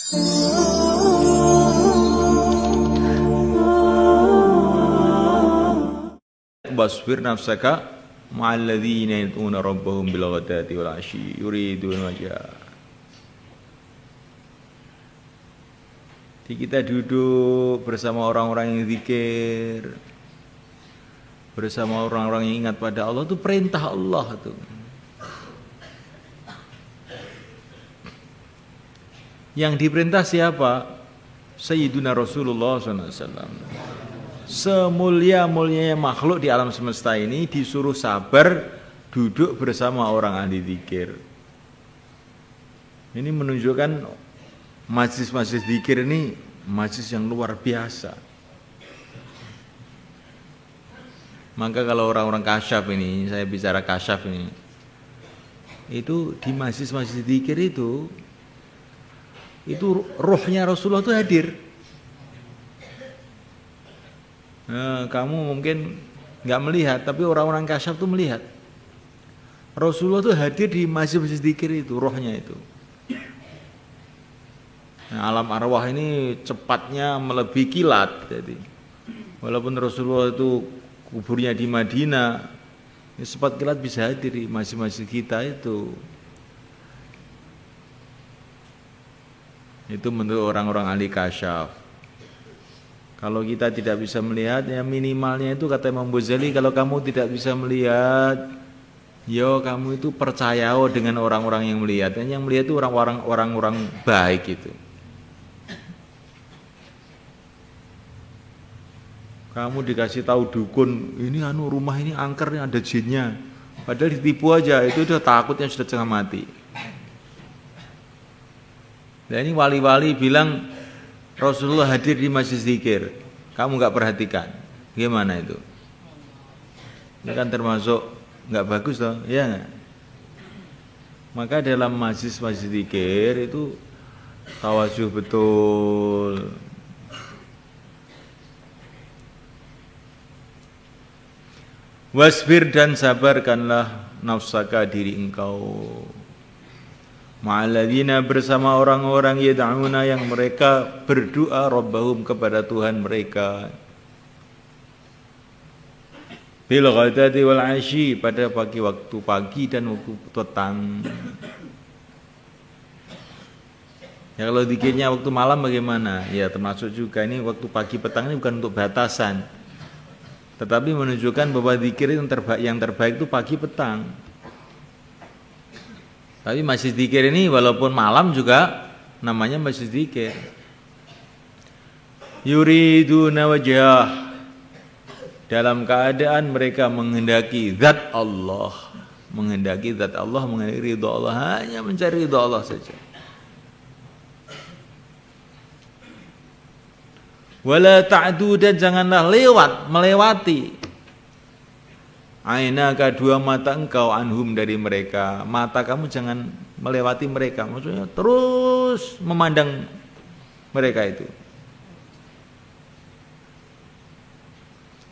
Wasbir nafsaka ma'al ladzina yad'una rabbahum bil ghadati wal 'ashyi yuriduna wajha. Kita duduk bersama orang-orang yang zikir, bersama orang-orang yang ingat pada Allah, itu perintah Allah itu. Yang diperintah siapa? Sayyiduna Rasulullah SAW. Semulia-mulianya makhluk di alam semesta ini disuruh sabar duduk bersama orang ahli zikir. Ini menunjukkan majlis-majlis zikir ini majlis yang luar biasa. Maka kalau orang-orang kasyaf ini, saya bicara kasyaf ini, itu di majlis-majlis zikir itu ruhnya Rasulullah itu hadir. Nah, kamu mungkin nggak melihat, tapi orang-orang kasyaf itu melihat. Rasulullah itu hadir di majlis-majlis zikir itu, rohnya itu. Nah, alam arwah ini cepatnya melebihi kilat. Jadi, walaupun Rasulullah itu kuburnya di Madinah, ya cepat kilat bisa hadir di majlis-majlis kita itu. Itu menurut orang-orang ahli kasyaf. Kalau kita tidak bisa melihat, ya minimalnya itu kata Imam Ghazali, kalau kamu tidak bisa melihat, yo kamu itu percaya dengan orang-orang yang melihat. Dan yang melihat itu orang-orang baik itu. Kamu dikasih tahu dukun, ini rumah ini angker, ada jinnya. Padahal ditipu aja, itu udah takutnya sudah setengah mati. Dan ini wali-wali bilang Rasulullah hadir di majlis zikir, kamu nggak perhatikan, gimana itu? Ini kan termasuk nggak bagus loh, ya nggak? Maka dalam majlis-majlis zikir itu tawajuh betul. Wasbir dan sabarkanlah nafsaka diri engkau. Ma'alladzina bersama orang-orang yad'una yang mereka berdoa rabbahum kepada Tuhan mereka. Bil ghadati wal 'ashyi pada waktu pagi dan waktu petang. Ya kalau zikirnya waktu malam bagaimana? Ya termasuk juga ini waktu pagi petang ini bukan untuk batasan. Tetapi menunjukkan bahwa zikir yang terbaik itu pagi petang. Tapi masjid zikir ini walaupun malam juga namanya masjid zikir. Yuriduna wajah, dalam keadaan mereka menghendaki zat Allah, menghendaki ridha Allah, hanya mencari ridha Allah saja. Wala ta'du dan janganlah melewati ainaka dua mata engkau anhum dari mereka. Mata kamu jangan melewati mereka. Maksudnya terus memandang mereka itu.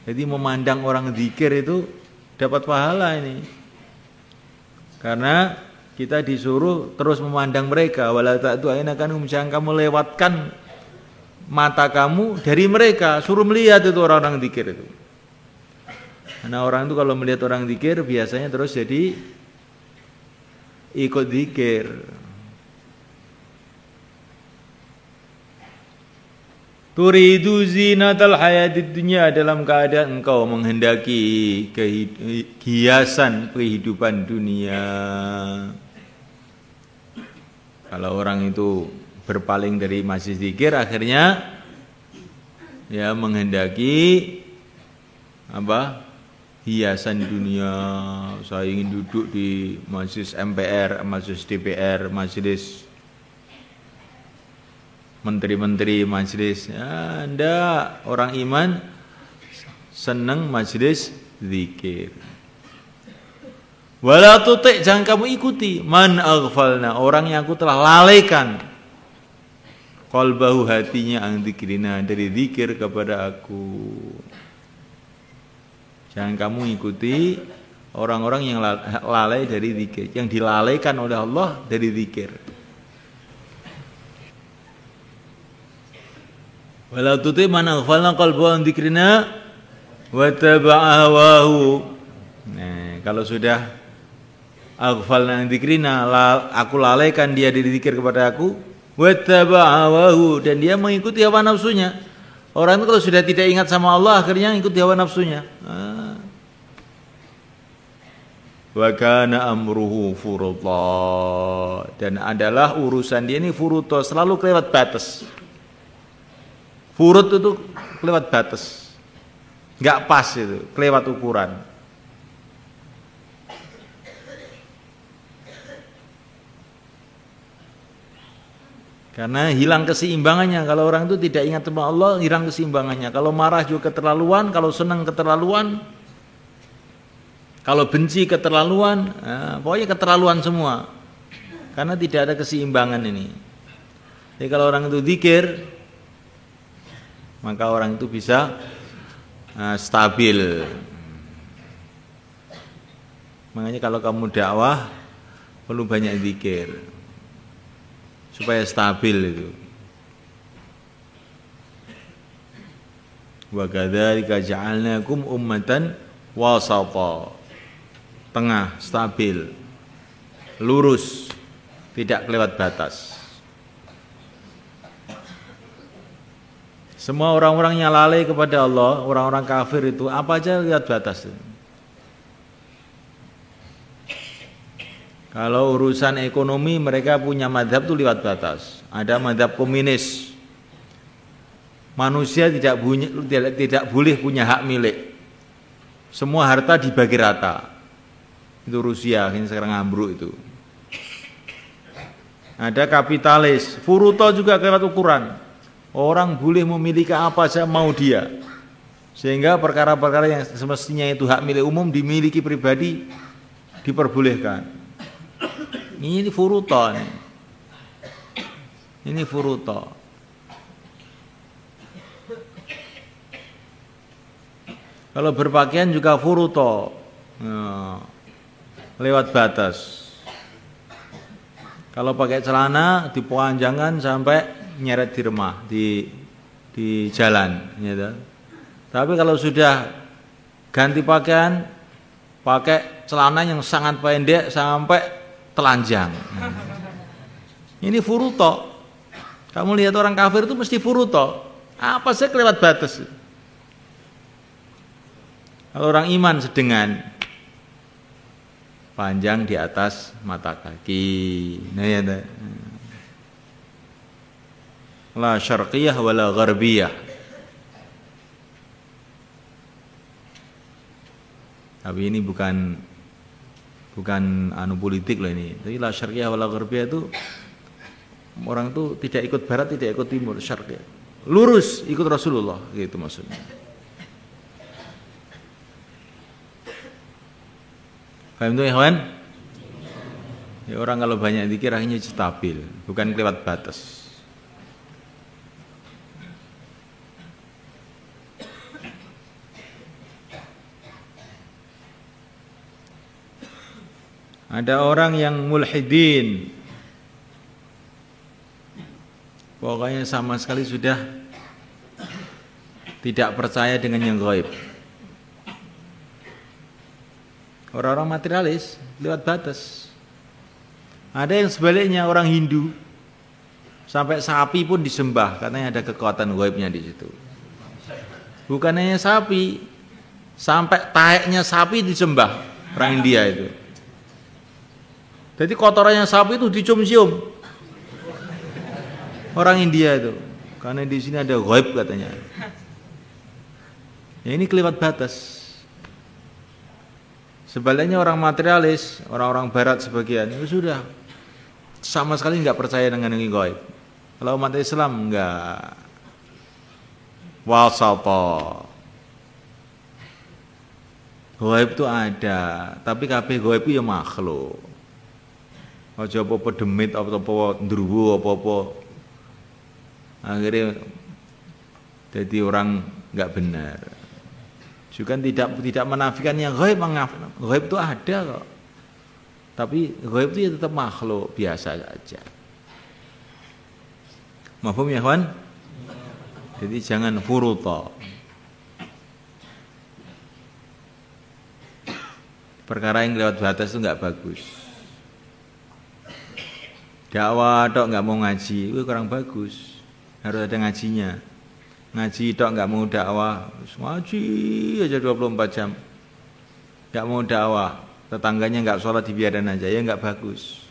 Jadi memandang orang zikir itu dapat pahala ini. Karena kita disuruh terus memandang mereka. Wala ta'du ainaka anhum, jangan kamu lewatkan mata kamu dari mereka. Suruh melihat itu orang-orang zikir itu. Karena orang itu kalau melihat orang zikir biasanya terus jadi ikut zikir. Turidu zinatal hayatid dunya, dalam keadaan engkau menghendaki hiasan kehidupan dunia. Kalau orang itu berpaling dari majlis zikir akhirnya ya menghendaki apa? Hiasan dunia. Saya ingin duduk di majelis MPR, majelis DPR, majelis menteri-menteri, majelis. Ya, Anda orang iman senang majelis zikir. Wala tuti, jangan kamu ikuti man aghfalna, orang yang aku telah lalaikan qalbahu, hatinya an dzikrina, dari zikir kepada aku. Jangan kamu ikuti orang-orang yang lalai dari zikir, yang dilalaikan oleh Allah dari zikir. Wala tuti man aghfalna qalbahu an dzikrina wa taba'a hawahu. Nah, kalau sudah aghfalna an dzikrina, aku lalaikan dia dari zikir kepada aku, wa taba'a hawahu, dan dia mengikuti hawa nafsunya. Orang itu kalau sudah tidak ingat sama Allah, akhirnya ikuti hawa nafsunya. Wa kana amruhu furuta, dan adalah urusan dia ini furuta, selalu kelewat batas. Furut itu kelewat batas, nggak pas itu, kelewat ukuran. Karena hilang keseimbangannya. Kalau orang itu tidak ingat sama Allah, hilang keseimbangannya. Kalau marah juga keterlaluan, kalau senang keterlaluan, kalau benci keterlaluan, pokoknya keterlaluan semua. Karena tidak ada keseimbangan ini. Jadi kalau orang itu zikir, maka orang itu bisa stabil. Makanya kalau kamu dakwah perlu banyak zikir supaya stabil itu. Wa kadzalika ja'alnakum ummatan wasata. Tengah, stabil, lurus, tidak kelewat batas. Semua orang-orang yang lalai kepada Allah, orang-orang kafir itu apa aja lihat batas. Kalau urusan ekonomi mereka punya madhab itu lihat batas. Ada madhab komunis. Manusia tidak boleh punya hak milik. Semua harta dibagi rata. Itu Rusia, ini sekarang ambruk itu. Ada kapitalis, furuto juga kelewat ukuran. Orang boleh memiliki apa saja mau dia. Sehingga perkara-perkara yang semestinya itu hak milik umum dimiliki pribadi diperbolehkan. Ini furuto. Ini furuto. Kalau berpakaian juga furuto. Lewat batas. Kalau pakai celana dipanjangkan sampai nyeret di rumah, di jalan, gitu. Tapi kalau sudah ganti pakaian, pakai celana yang sangat pendek sampai telanjang. Ini furuto. Kamu lihat orang kafir itu mesti furuto. Apa sih kelewat batas? Kalau orang iman sedengan, panjang di atas mata kaki. Nah ya. La syarqiyah wala gharbiyah. Tapi ini bukan anu politik loh ini. Tapi la syarqiyah wala gharbiyah itu orang tuh tidak ikut barat, tidak ikut timur, syarqiyah. Lurus ikut Rasulullah gitu maksudnya. Paham tuh ya kawan? Ya, orang kalau banyak zikir akhirnya stabil, bukan kelewat batas. Ada orang yang mulhidin, pokoknya sama sekali sudah tidak percaya dengan yang gaib. Orang-orang materialis lewat batas. Ada yang sebaliknya, orang Hindu, sampai sapi pun disembah, katanya ada kekuatan gaibnya di situ. Bukan hanya sapi, sampai taeknya sapi disembah orang India itu. Jadi kotorannya sapi itu dicium-cium orang India itu, karena di sini ada gaib katanya. Ya, ini kelewat batas. Sebaliknya orang materialis, orang-orang barat sebagian itu sudah sama sekali nggak percaya dengan yang gaib. Kalau umat Islam enggak. Wasata. Gaib itu ada, tapi kabeh gaib itu ya makhluk. Aja apa-apa demit, apa-apa ndruwo, apa-apa. Akhirnya jadi orang enggak benar. Juga tidak menafikan yang gaib, gaib itu ada kok. Tapi gaib itu ya tetap makhluk biasa saja. Mafhum ya kawan? Jadi jangan furuta. Perkara yang lewat batas itu nggak bagus. Dakwah tok nggak mau ngaji, itu kurang bagus. Harus ada ngajinya. Ngaji tok nggak mau dakwah, ngaji aja 24 jam. Nggak mau dakwah, tetangganya nggak sholat dibiarin aja, ya nggak bagus.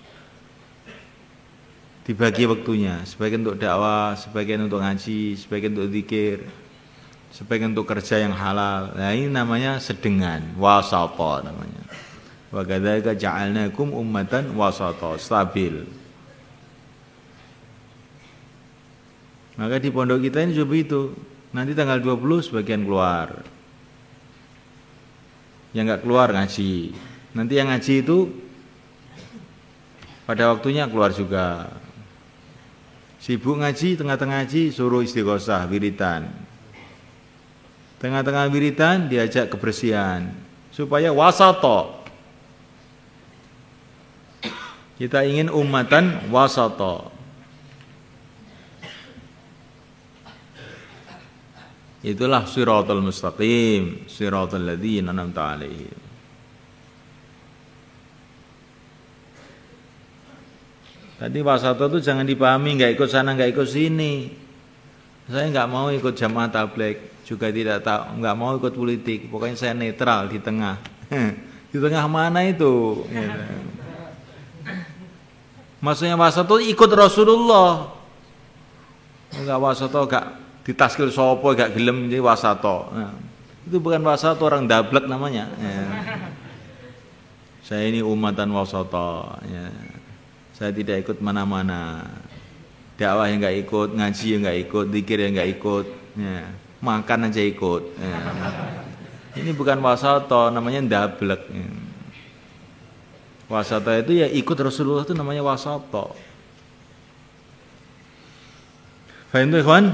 Dibagi waktunya, sebagian untuk dakwah, sebagian untuk ngaji, sebagian untuk zikir, sebagian untuk kerja yang halal. Nah ini namanya sedengan, wasata namanya. Wa kadzalika ja'alnakum ummatan wasata, stabil. Maka di pondok kita ini coba itu, nanti tanggal 20 sebagian keluar. Yang enggak keluar ngaji. Nanti yang ngaji itu pada waktunya keluar juga. Sibuk ngaji, tengah-tengah ngaji suruh istighosah, wiridan. Tengah-tengah wiridan diajak kebersihan supaya wasato. Kita ingin ummatan wasato. Itulah siratal mustaqim, siratal ladzina an'amta 'alaihim. Tadi wasato itu jangan dipahami nggak ikut sana nggak ikut sini. Saya nggak mau ikut jamaah tabligh, juga tidak tahu nggak mau ikut politik. Pokoknya saya netral di tengah. Di tengah mana itu? Maksudnya wasato ikut Rasulullah. Enggak wasato enggak ditaskil sopo enggak gelem jadi wasato. Nah, itu bukan wasato, orang dablek namanya. Ya. Saya ini umatan wasato. Ya. Saya tidak ikut mana-mana. Dakwah yang enggak ikut, ngaji yang enggak ikut, zikir yang enggak ikut. Ya. Makan aja ikut. Ya. Ini bukan wasato, namanya dablek. Ya. Wasato itu ya ikut Rasulullah itu namanya wasato. Fahim tuh ikhwan?